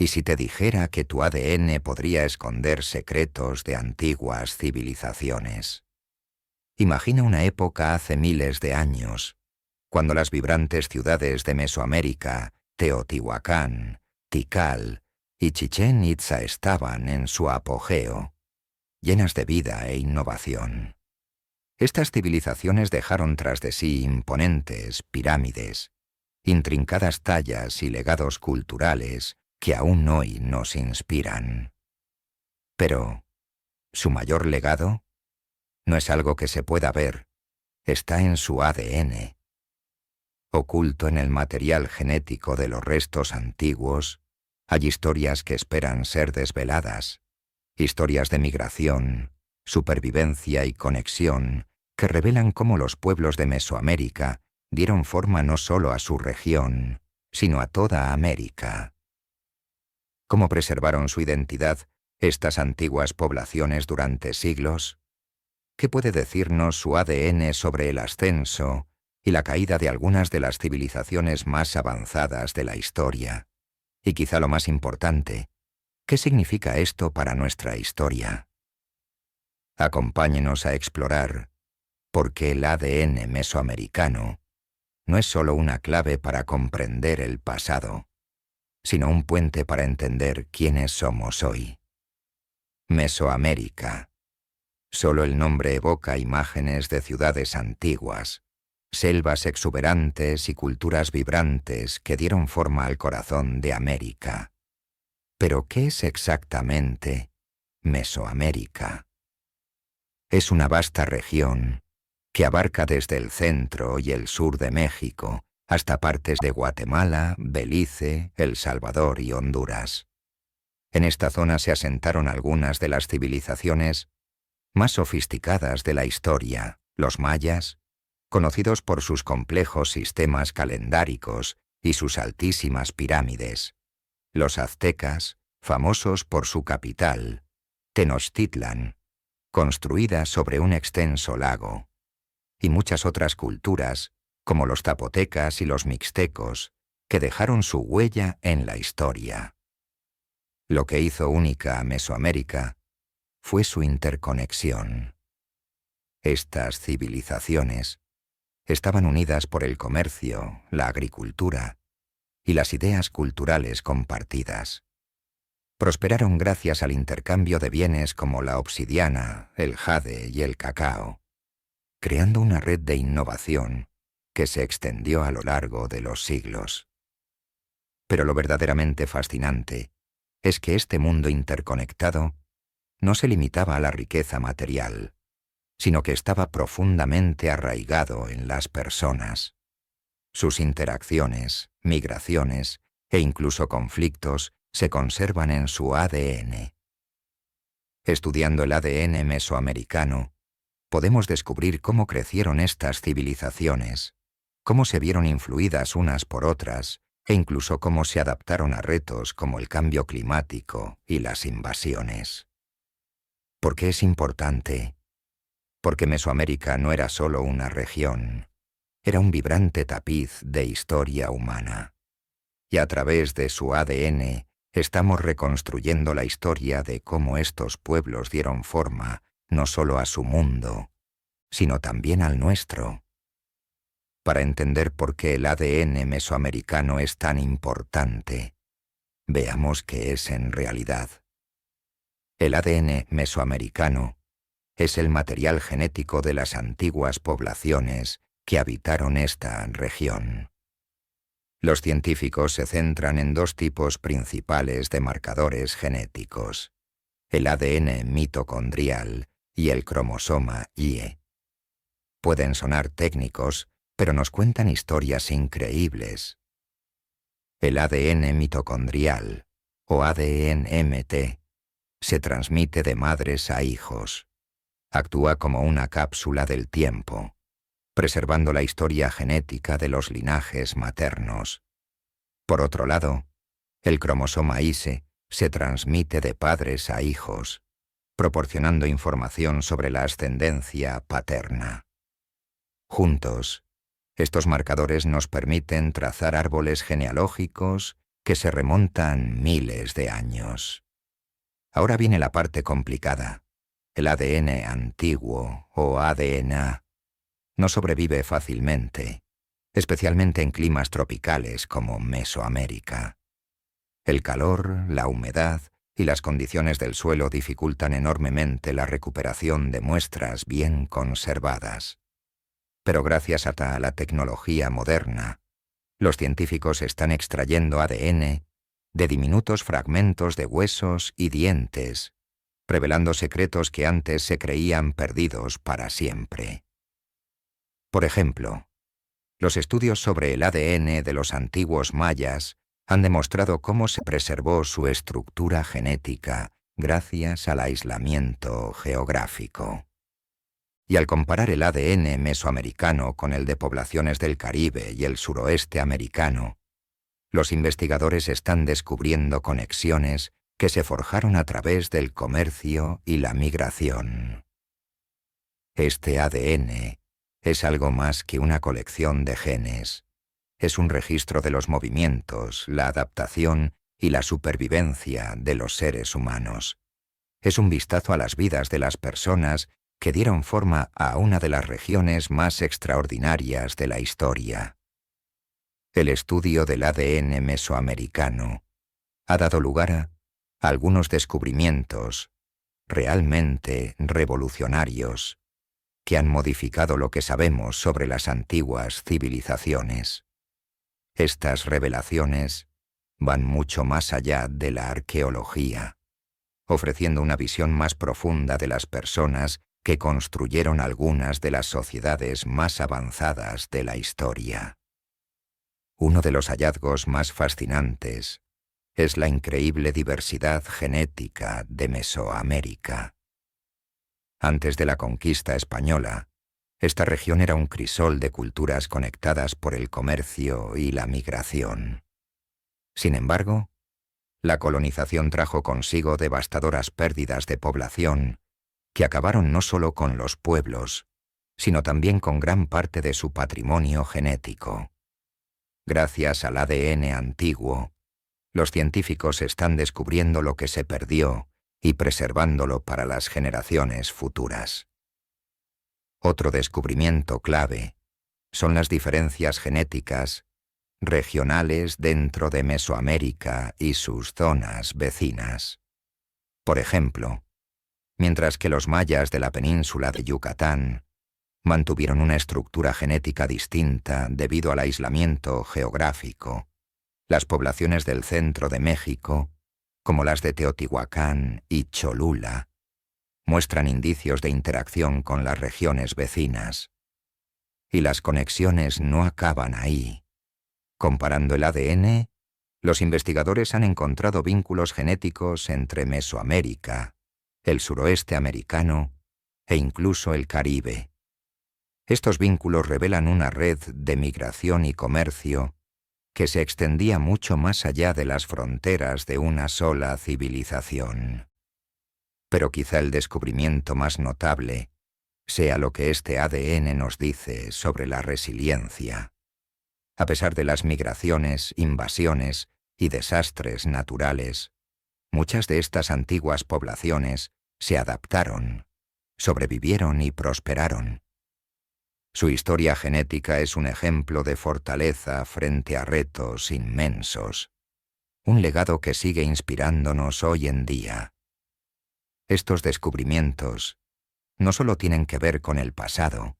¿Y si te dijera que tu ADN podría esconder secretos de antiguas civilizaciones? Imagina una época hace miles de años, cuando las vibrantes ciudades de Mesoamérica, Teotihuacán, Tikal y Chichén Itzá estaban en su apogeo, llenas de vida e innovación. Estas civilizaciones dejaron tras de sí imponentes pirámides, intrincadas tallas y legados culturales que aún hoy nos inspiran. Pero, ¿su mayor legado? No es algo que se pueda ver, está en su ADN. Oculto en el material genético de los restos antiguos, hay historias que esperan ser desveladas, historias de migración, supervivencia y conexión que revelan cómo los pueblos de Mesoamérica dieron forma no solo a su región, sino a toda América. ¿Cómo preservaron su identidad estas antiguas poblaciones durante siglos? ¿Qué puede decirnos su ADN sobre el ascenso y la caída de algunas de las civilizaciones más avanzadas de la historia? Y quizá lo más importante, ¿qué significa esto para nuestra historia? Acompáñenos a explorar por qué el ADN mesoamericano no es solo una clave para comprender el pasado, sino un puente para entender quiénes somos hoy. Mesoamérica. Solo el nombre evoca imágenes de ciudades antiguas, selvas exuberantes y culturas vibrantes que dieron forma al corazón de América. Pero, ¿qué es exactamente Mesoamérica? Es una vasta región que abarca desde el centro y el sur de México hasta partes de Guatemala, Belice, El Salvador y Honduras. En esta zona se asentaron algunas de las civilizaciones más sofisticadas de la historia, los mayas, conocidos por sus complejos sistemas calendáricos y sus altísimas pirámides, los aztecas, famosos por su capital, Tenochtitlan, construida sobre un extenso lago, y muchas otras culturas, como los zapotecas y los mixtecos, que dejaron su huella en la historia. Lo que hizo única a Mesoamérica fue su interconexión. Estas civilizaciones estaban unidas por el comercio, la agricultura y las ideas culturales compartidas. Prosperaron gracias al intercambio de bienes como la obsidiana, el jade y el cacao, creando una red de innovación que se extendió a lo largo de los siglos. Pero lo verdaderamente fascinante es que este mundo interconectado no se limitaba a la riqueza material, sino que estaba profundamente arraigado en las personas. Sus interacciones, migraciones e incluso conflictos se conservan en su ADN. Estudiando el ADN mesoamericano, podemos descubrir cómo crecieron estas civilizaciones, cómo se vieron influidas unas por otras e incluso cómo se adaptaron a retos como el cambio climático y las invasiones. ¿Por qué es importante? Porque Mesoamérica no era solo una región, era un vibrante tapiz de historia humana. Y a través de su ADN estamos reconstruyendo la historia de cómo estos pueblos dieron forma no solo a su mundo, sino también al nuestro. Para entender por qué el ADN mesoamericano es tan importante, veamos qué es en realidad. El ADN mesoamericano es el material genético de las antiguas poblaciones que habitaron esta región. Los científicos se centran en dos tipos principales de marcadores genéticos: el ADN mitocondrial y el cromosoma Y. Pueden sonar técnicos, pero nos cuentan historias increíbles. El ADN mitocondrial, o ADN-MT, se transmite de madres a hijos. Actúa como una cápsula del tiempo, preservando la historia genética de los linajes maternos. Por otro lado, el cromosoma Y se transmite de padres a hijos, proporcionando información sobre la ascendencia paterna. Juntos, estos marcadores nos permiten trazar árboles genealógicos que se remontan miles de años. Ahora viene la parte complicada. El ADN antiguo o ADN no sobrevive fácilmente, especialmente en climas tropicales como Mesoamérica. El calor, la humedad y las condiciones del suelo dificultan enormemente la recuperación de muestras bien conservadas. Pero gracias a la tecnología moderna, los científicos están extrayendo ADN de diminutos fragmentos de huesos y dientes, revelando secretos que antes se creían perdidos para siempre. Por ejemplo, los estudios sobre el ADN de los antiguos mayas han demostrado cómo se preservó su estructura genética gracias al aislamiento geográfico. Y al comparar el ADN mesoamericano con el de poblaciones del Caribe y el suroeste americano, los investigadores están descubriendo conexiones que se forjaron a través del comercio y la migración. Este ADN es algo más que una colección de genes. Es un registro de los movimientos, la adaptación y la supervivencia de los seres humanos. Es un vistazo a las vidas de las personas que dieron forma a una de las regiones más extraordinarias de la historia. El estudio del ADN mesoamericano ha dado lugar a algunos descubrimientos realmente revolucionarios que han modificado lo que sabemos sobre las antiguas civilizaciones. Estas revelaciones van mucho más allá de la arqueología, ofreciendo una visión más profunda de las personas que construyeron algunas de las sociedades más avanzadas de la historia. Uno de los hallazgos más fascinantes es la increíble diversidad genética de Mesoamérica. Antes de la conquista española, esta región era un crisol de culturas conectadas por el comercio y la migración. Sin embargo, la colonización trajo consigo devastadoras pérdidas de población que acabaron no solo con los pueblos, sino también con gran parte de su patrimonio genético. Gracias al ADN antiguo, los científicos están descubriendo lo que se perdió y preservándolo para las generaciones futuras. Otro descubrimiento clave son las diferencias genéticas regionales dentro de Mesoamérica y sus zonas vecinas. Por ejemplo, mientras que los mayas de la península de Yucatán mantuvieron una estructura genética distinta debido al aislamiento geográfico, las poblaciones del centro de México, como las de Teotihuacán y Cholula, muestran indicios de interacción con las regiones vecinas. Y las conexiones no acaban ahí. Comparando el ADN, los investigadores han encontrado vínculos genéticos entre Mesoamérica, el suroeste americano e incluso el Caribe. Estos vínculos revelan una red de migración y comercio que se extendía mucho más allá de las fronteras de una sola civilización. Pero quizá el descubrimiento más notable sea lo que este ADN nos dice sobre la resiliencia. A pesar de las migraciones, invasiones y desastres naturales, muchas de estas antiguas poblaciones se adaptaron, sobrevivieron y prosperaron. Su historia genética es un ejemplo de fortaleza frente a retos inmensos, un legado que sigue inspirándonos hoy en día. Estos descubrimientos no solo tienen que ver con el pasado,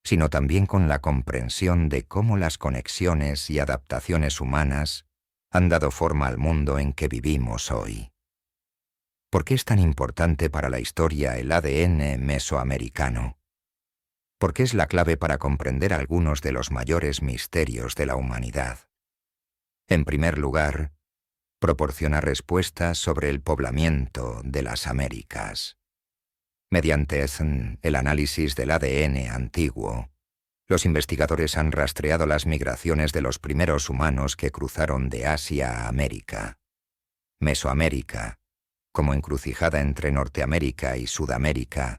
sino también con la comprensión de cómo las conexiones y adaptaciones humanas han dado forma al mundo en que vivimos hoy. ¿Por qué es tan importante para la historia el ADN mesoamericano? Porque es la clave para comprender algunos de los mayores misterios de la humanidad. En primer lugar, proporciona respuestas sobre el poblamiento de las Américas. Mediante el análisis del ADN antiguo, los investigadores han rastreado las migraciones de los primeros humanos que cruzaron de Asia a América. Mesoamérica, como encrucijada entre Norteamérica y Sudamérica,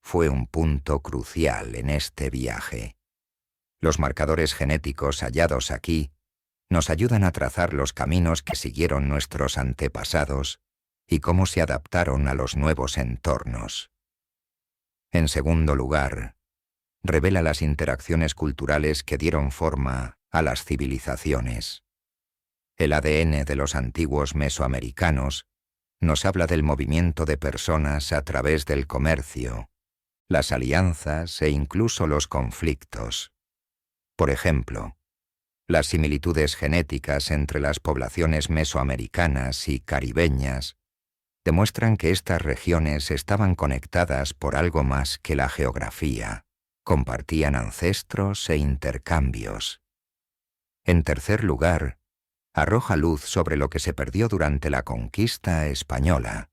fue un punto crucial en este viaje. Los marcadores genéticos hallados aquí nos ayudan a trazar los caminos que siguieron nuestros antepasados y cómo se adaptaron a los nuevos entornos. En segundo lugar, revela las interacciones culturales que dieron forma a las civilizaciones. El ADN de los antiguos mesoamericanos nos habla del movimiento de personas a través del comercio, las alianzas e incluso los conflictos. Por ejemplo, las similitudes genéticas entre las poblaciones mesoamericanas y caribeñas demuestran que estas regiones estaban conectadas por algo más que la geografía, compartían ancestros e intercambios. En tercer lugar, arroja luz sobre lo que se perdió durante la conquista española.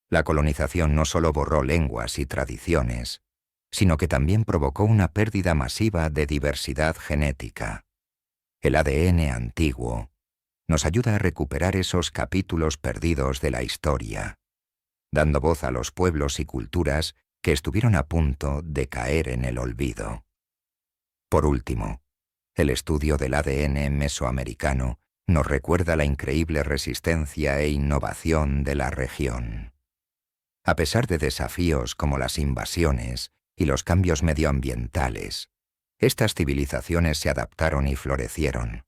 La colonización no solo borró lenguas y tradiciones, sino que también provocó una pérdida masiva de diversidad genética. El ADN antiguo nos ayuda a recuperar esos capítulos perdidos de la historia, dando voz a los pueblos y culturas que estuvieron a punto de caer en el olvido. Por último, el estudio del ADN mesoamericano nos recuerda la increíble resistencia e innovación de la región. A pesar de desafíos como las invasiones y los cambios medioambientales, estas civilizaciones se adaptaron y florecieron.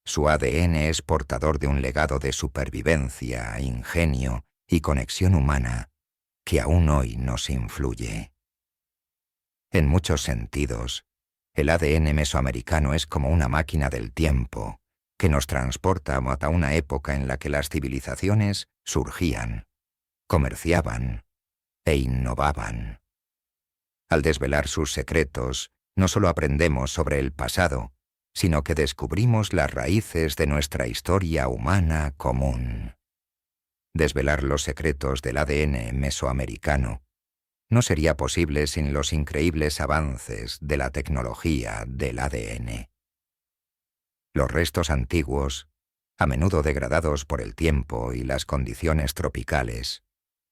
Su ADN es portador de un legado de supervivencia, ingenio y conexión humana que aún hoy nos influye. En muchos sentidos, el ADN mesoamericano es como una máquina del tiempo que nos transporta a una época en la que las civilizaciones surgían, comerciaban e innovaban. Al desvelar sus secretos, no solo aprendemos sobre el pasado, sino que descubrimos las raíces de nuestra historia humana común. Desvelar los secretos del ADN mesoamericano no sería posible sin los increíbles avances de la tecnología del ADN. Los restos antiguos, a menudo degradados por el tiempo y las condiciones tropicales,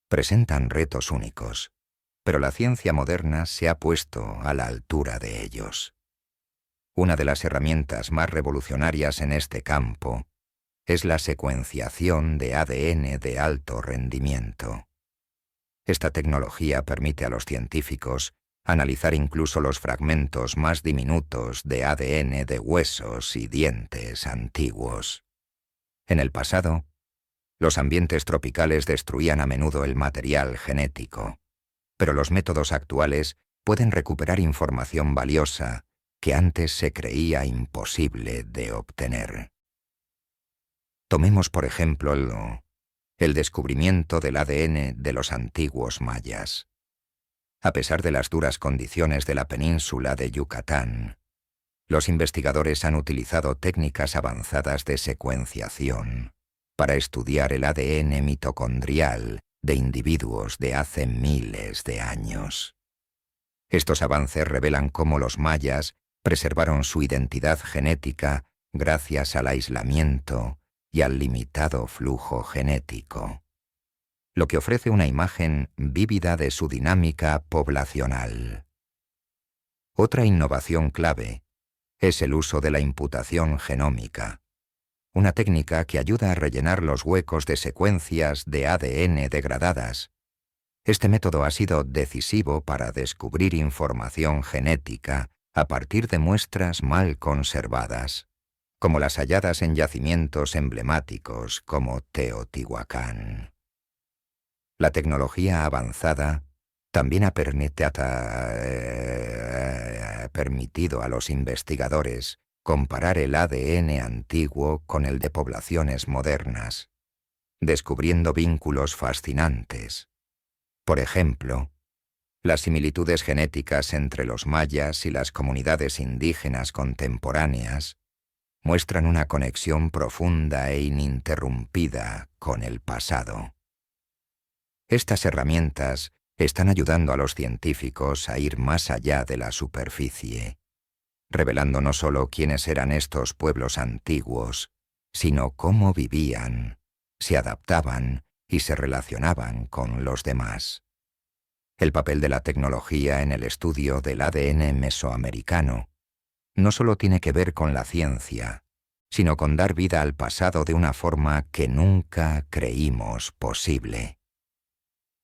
presentan retos únicos, pero la ciencia moderna se ha puesto a la altura de ellos. Una de las herramientas más revolucionarias en este campo es la secuenciación de ADN de alto rendimiento. Esta tecnología permite a los científicos analizar incluso los fragmentos más diminutos de ADN de huesos y dientes antiguos. En el pasado, los ambientes tropicales destruían a menudo el material genético, pero los métodos actuales pueden recuperar información valiosa que antes se creía imposible de obtener. Tomemos, por ejemplo, el descubrimiento del ADN de los antiguos mayas. A pesar de las duras condiciones de la península de Yucatán, los investigadores han utilizado técnicas avanzadas de secuenciación para estudiar el ADN mitocondrial de individuos de hace miles de años. Estos avances revelan cómo los mayas preservaron su identidad genética gracias al aislamiento y al limitado flujo genético, lo que ofrece una imagen vívida de su dinámica poblacional. Otra innovación clave es el uso de la imputación genómica, una técnica que ayuda a rellenar los huecos de secuencias de ADN degradadas. Este método ha sido decisivo para descubrir información genética a partir de muestras mal conservadas, como las halladas en yacimientos emblemáticos como Teotihuacán. La tecnología avanzada también ha permitido a los investigadores comparar el ADN antiguo con el de poblaciones modernas, descubriendo vínculos fascinantes. Por ejemplo, las similitudes genéticas entre los mayas y las comunidades indígenas contemporáneas muestran una conexión profunda e ininterrumpida con el pasado. Estas herramientas están ayudando a los científicos a ir más allá de la superficie, revelando no solo quiénes eran estos pueblos antiguos, sino cómo vivían, se adaptaban y se relacionaban con los demás. El papel de la tecnología en el estudio del ADN mesoamericano no solo tiene que ver con la ciencia, sino con dar vida al pasado de una forma que nunca creímos posible.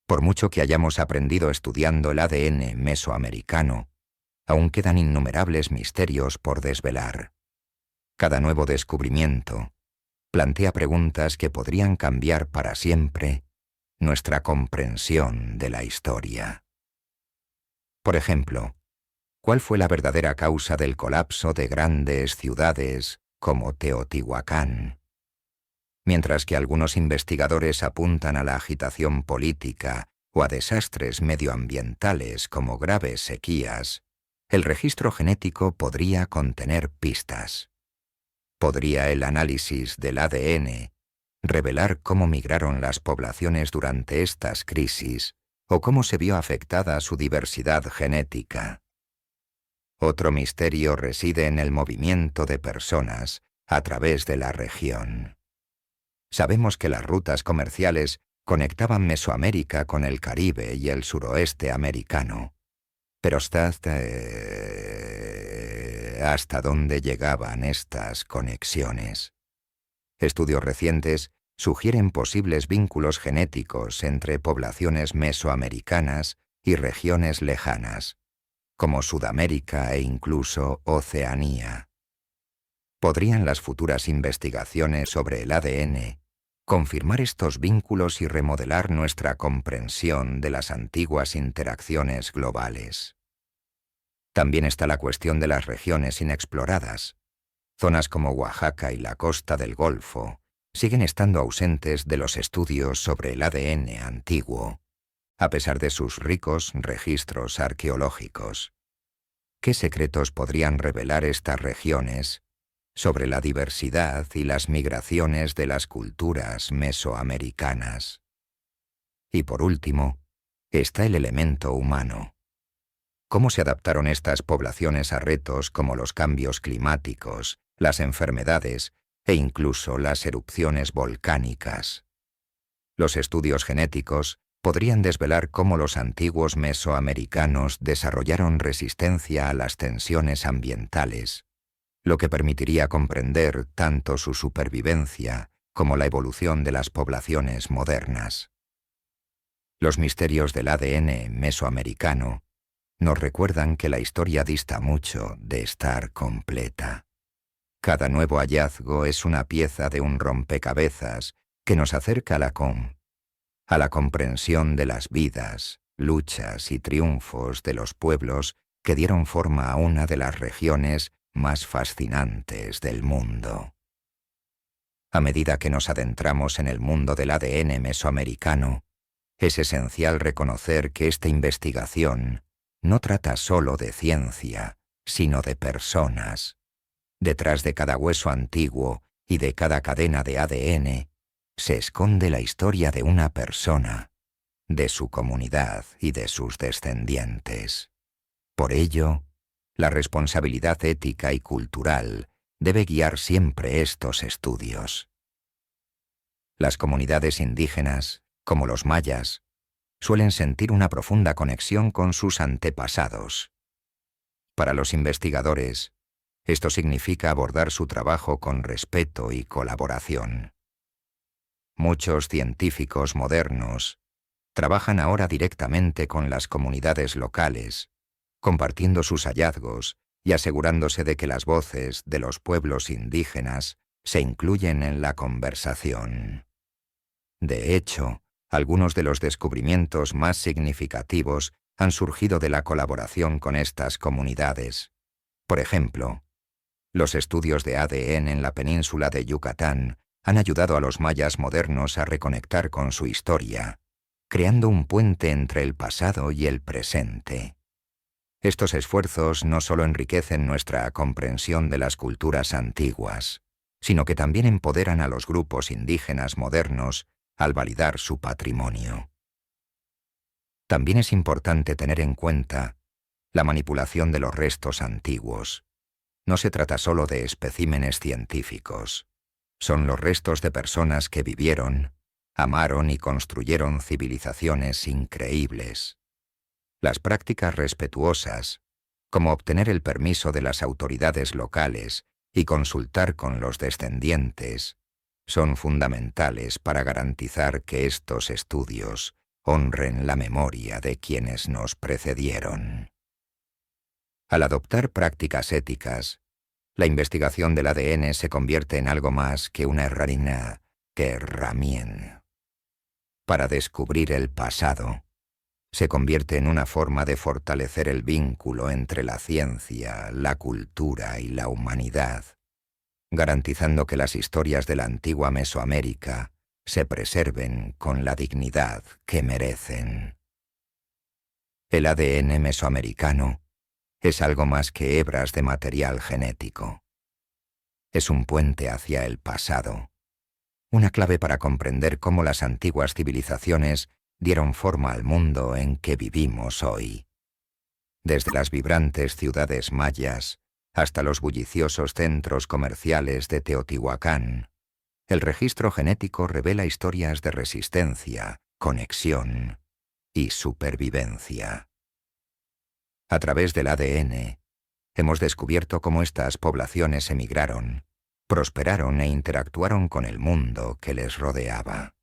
Por mucho que hayamos aprendido estudiando el ADN mesoamericano, aún quedan innumerables misterios por desvelar. Cada nuevo descubrimiento plantea preguntas que podrían cambiar para siempre nuestra comprensión de la historia. Por ejemplo, ¿cuál fue la verdadera causa del colapso de grandes ciudades como Teotihuacán? Mientras que algunos investigadores apuntan a la agitación política o a desastres medioambientales como graves sequías, el registro genético podría contener pistas. ¿Podría el análisis del ADN revelar cómo migraron las poblaciones durante estas crisis o cómo se vio afectada su diversidad genética? Otro misterio reside en el movimiento de personas a través de la región. Sabemos que las rutas comerciales conectaban Mesoamérica con el Caribe y el suroeste americano, pero ¿hasta dónde llegaban estas conexiones? Estudios recientes sugieren posibles vínculos genéticos entre poblaciones mesoamericanas y regiones lejanas, como Sudamérica e incluso Oceanía. ¿Podrían las futuras investigaciones sobre el ADN confirmar estos vínculos y remodelar nuestra comprensión de las antiguas interacciones globales? También está la cuestión de las regiones inexploradas. Zonas como Oaxaca y la costa del Golfo siguen estando ausentes de los estudios sobre el ADN antiguo, a pesar de sus ricos registros arqueológicos. ¿Qué secretos podrían revelar estas regiones sobre la diversidad y las migraciones de las culturas mesoamericanas? Y por último, está el elemento humano. ¿Cómo se adaptaron estas poblaciones a retos como los cambios climáticos, las enfermedades e incluso las erupciones volcánicas? Los estudios genéticos podrían desvelar cómo los antiguos mesoamericanos desarrollaron resistencia a las tensiones ambientales, lo que permitiría comprender tanto su supervivencia como la evolución de las poblaciones modernas. Los misterios del ADN mesoamericano nos recuerdan que la historia dista mucho de estar completa. Cada nuevo hallazgo es una pieza de un rompecabezas que nos acerca a la comprensión de las vidas, luchas y triunfos de los pueblos que dieron forma a una de las regiones más fascinantes del mundo. A medida que nos adentramos en el mundo del ADN mesoamericano, es esencial reconocer que esta investigación no trata solo de ciencia, sino de personas. Detrás de cada hueso antiguo y de cada cadena de ADN se esconde la historia de una persona, de su comunidad y de sus descendientes. Por ello, la responsabilidad ética y cultural debe guiar siempre estos estudios. Las comunidades indígenas, como los mayas, suelen sentir una profunda conexión con sus antepasados. Para los investigadores, esto significa abordar su trabajo con respeto y colaboración. Muchos científicos modernos trabajan ahora directamente con las comunidades locales, compartiendo sus hallazgos y asegurándose de que las voces de los pueblos indígenas se incluyen en la conversación. De hecho, algunos de los descubrimientos más significativos han surgido de la colaboración con estas comunidades. Por ejemplo, los estudios de ADN en la península de Yucatán han ayudado a los mayas modernos a reconectar con su historia, creando un puente entre el pasado y el presente. Estos esfuerzos no solo enriquecen nuestra comprensión de las culturas antiguas, sino que también empoderan a los grupos indígenas modernos al validar su patrimonio. También es importante tener en cuenta la manipulación de los restos antiguos. No se trata solo de especímenes científicos. Son los restos de personas que vivieron, amaron y construyeron civilizaciones increíbles. Las prácticas respetuosas, como obtener el permiso de las autoridades locales y consultar con los descendientes son fundamentales para garantizar que estos estudios honren la memoria de quienes nos precedieron. Al adoptar prácticas éticas, la investigación del ADN se convierte en algo más que una herramienta para descubrir el pasado. Se convierte en una forma de fortalecer el vínculo entre la ciencia, la cultura y la humanidad, garantizando que las historias de la antigua Mesoamérica se preserven con la dignidad que merecen. El ADN mesoamericano es algo más que hebras de material genético. Es un puente hacia el pasado, una clave para comprender cómo las antiguas civilizaciones dieron forma al mundo en que vivimos hoy. Desde las vibrantes ciudades mayas hasta los bulliciosos centros comerciales de Teotihuacán, el registro genético revela historias de resistencia, conexión y supervivencia. A través del ADN, hemos descubierto cómo estas poblaciones emigraron, prosperaron e interactuaron con el mundo que les rodeaba.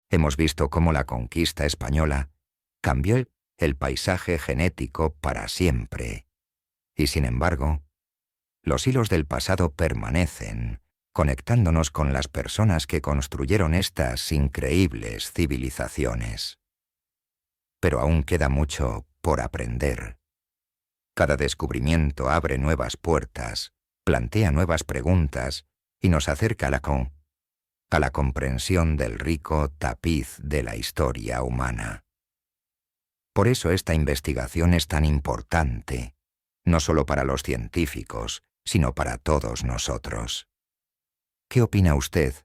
Hemos visto cómo la conquista española cambió el paisaje genético para siempre. Y sin embargo, los hilos del pasado permanecen, conectándonos con las personas que construyeron estas increíbles civilizaciones. Pero aún queda mucho por aprender. Cada descubrimiento abre nuevas puertas, plantea nuevas preguntas y nos acerca a la comprensión del rico tapiz de la historia humana. Por eso esta investigación es tan importante, no solo para los científicos, sino para todos nosotros. ¿Qué opina usted?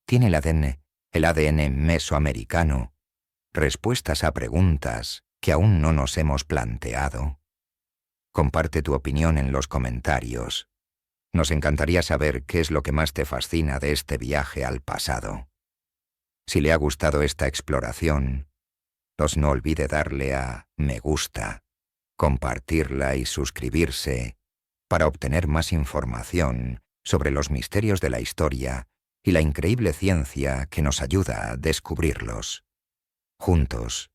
¿Tiene el ADN mesoamericano respuestas a preguntas que aún no nos hemos planteado? Comparte tu opinión en los comentarios. Nos encantaría saber qué es lo que más te fascina de este viaje al pasado. Si le ha gustado esta exploración, no olvide darle a me gusta, compartirla y suscribirse para obtener más información sobre los misterios de la historia y la increíble ciencia que nos ayuda a descubrirlos. Juntos,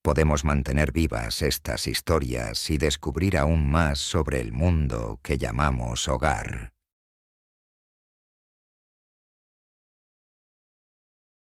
podemos mantener vivas estas historias y descubrir aún más sobre el mundo que llamamos hogar.